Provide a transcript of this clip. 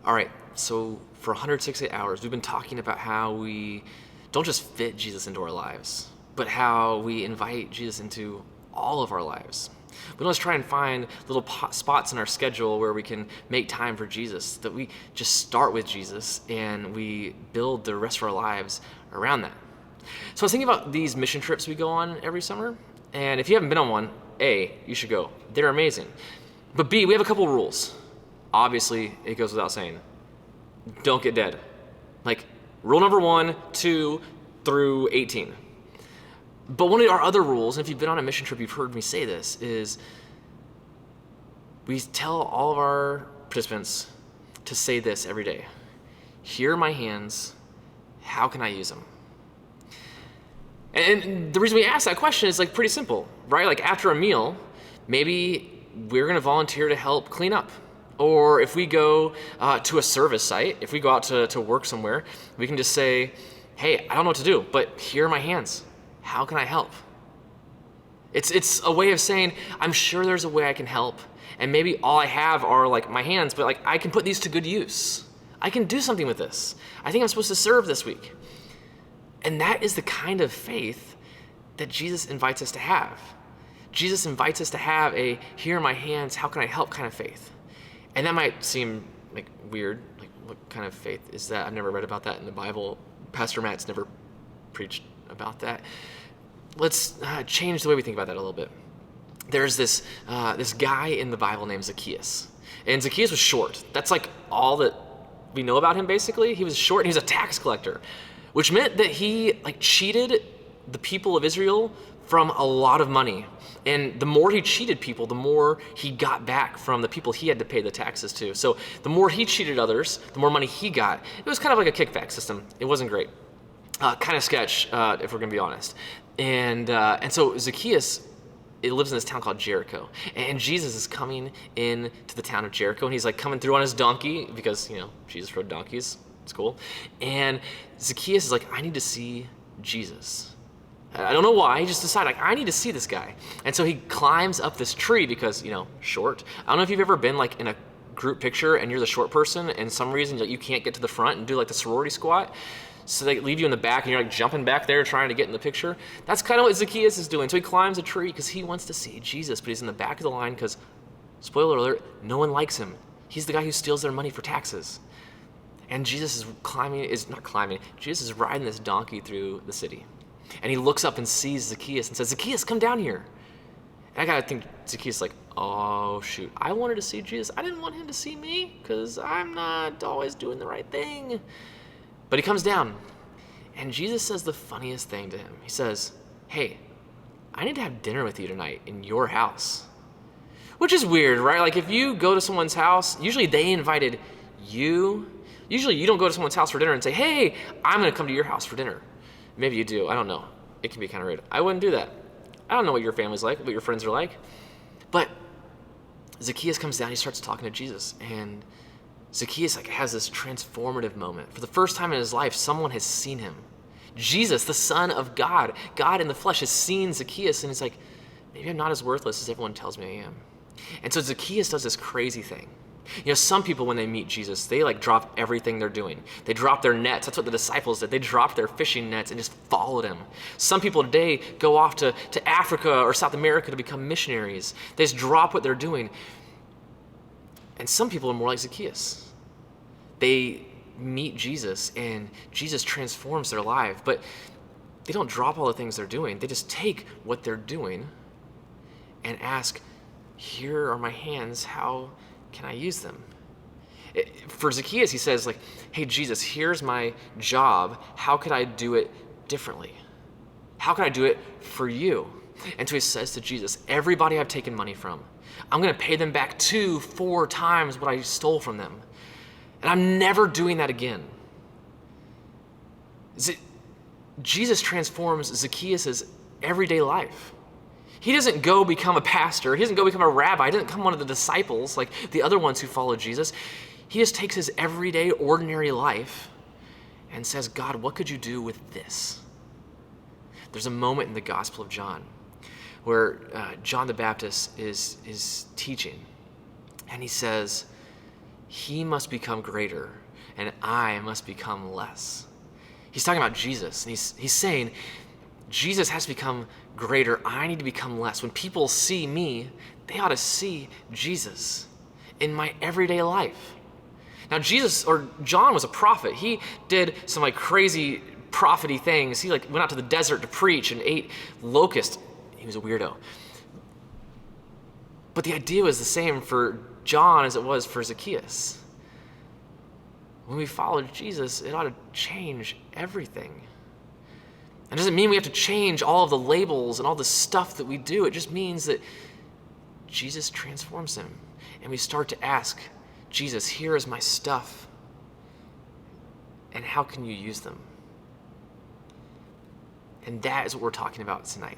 All right, so for 168 hours, we've been talking about how we don't just fit Jesus into our lives, but how we invite Jesus into all of our lives. We don't just try and find little spots in our schedule where we can make time for Jesus, that we just start with Jesus and we build the rest of our lives around that. So I was thinking about these mission trips we go on every summer, and if you haven't been on one, A, you should go. They're amazing. But B, we have a couple rules. Obviously, it goes without saying. Don't get dead. Like, rule number 1, 2 through 18. But one of our other rules, and if you've been on a mission trip, you've heard me say this, is we tell all of our participants to say this every day. Here are my hands. How can I use them? And the reason we ask that question is like pretty simple, right? Like after a meal, maybe we're going to volunteer to help clean up. Or if we go to a service site, if we go out to work somewhere, we can just say, hey, I don't know what to do, but here are my hands. How can I help? It's a way of saying, I'm sure there's a way I can help. And maybe all I have are like my hands, but like I can put these to good use. I can do something with this. I think I'm supposed to serve this week. And that is the kind of faith that Jesus invites us to have. Jesus invites us to have a here are my hands, how can I help kind of faith. And that might seem like weird, like what kind of faith is that? I've never read about that in the Bible. Pastor Matt's never preached about that. Let's change the way we think about that a little bit. There's this guy in the Bible named Zacchaeus. And Zacchaeus was short. That's like all that we know about him basically. He was short and he was a tax collector, which meant that he like cheated the people of Israel from a lot of money. And the more he cheated people, the more he got back from the people he had to pay the taxes to. So the more he cheated others, the more money he got. It was kind of like a kickback system. It wasn't great. Kind of sketch, if we're going to be honest. And so Zacchaeus, it lives in this town called Jericho. And Jesus is coming in to the town of Jericho, and he's like coming through on his donkey because, Jesus rode donkeys. It's cool. And Zacchaeus is like, I need to see Jesus. I don't know why. He just decided, like, I need to see this guy. And so he climbs up this tree because, short. I don't know if you've ever been like in a group picture and you're the short person and some reason you can't get to the front and do like the sorority squat. So they leave you in the back and you're like jumping back there trying to get in the picture. That's kind of what Zacchaeus is doing. So he climbs a tree because he wants to see Jesus, but he's in the back of the line because, spoiler alert, no one likes him. He's the guy who steals their money for taxes. And Jesus is Jesus is riding this donkey through the city. And he looks up and sees Zacchaeus and says, Zacchaeus, come down here. And I gotta think Zacchaeus is like, oh shoot, I wanted to see Jesus. I didn't want him to see me because I'm not always doing the right thing. But he comes down and Jesus says the funniest thing to him. He says, hey, I need to have dinner with you tonight in your house. Which is weird, right? Like if you go to someone's house, usually they invited you. Usually you don't go to someone's house for dinner and say, hey, I'm gonna come to your house for dinner. Maybe you do, I don't know. It can be kind of rude. I wouldn't do that. I don't know what your family's like, what your friends are like. But Zacchaeus comes down, he starts talking to Jesus, and Zacchaeus has this transformative moment. For the first time in his life, someone has seen him. Jesus, the Son of God, God in the flesh, has seen Zacchaeus, and he's like, maybe I'm not as worthless as everyone tells me I am. And so Zacchaeus does this crazy thing. Some people, when they meet Jesus, they drop everything they're doing. They drop their nets. That's what the disciples did. They dropped their fishing nets and just followed him. Some people today go off to Africa or South America to become missionaries. They just drop what they're doing. And some people are more like Zacchaeus. They meet Jesus and Jesus transforms their life, but they don't drop all the things they're doing. They just take what they're doing and ask, here are my hands, how can I use them? For Zacchaeus, he says, hey, Jesus, here's my job. How could I do it differently? How can I do it for you? And so he says to Jesus, everybody I've taken money from, I'm going to pay them back 2-4 times what I stole from them. And I'm never doing that again. Jesus transforms Zacchaeus' everyday life. He doesn't go become a pastor. He doesn't go become a rabbi. He doesn't become one of the disciples like the other ones who follow Jesus. He just takes his everyday, ordinary life and says, God, what could you do with this? There's a moment in the Gospel of John where John the Baptist is teaching. And he says, he must become greater and I must become less. He's talking about Jesus, and he's saying, Jesus has to become greater. I need to become less. When people see me, they ought to see Jesus in my everyday life. Now, John was a prophet. He did some crazy prophet-y things. He went out to the desert to preach and ate locusts. He was a weirdo. But the idea was the same for John as it was for Zacchaeus. When we follow Jesus, it ought to change everything. It doesn't mean we have to change all of the labels and all the stuff that we do. It just means that Jesus transforms him. And we start to ask, Jesus, here is my stuff. And how can you use them? And that is what we're talking about tonight.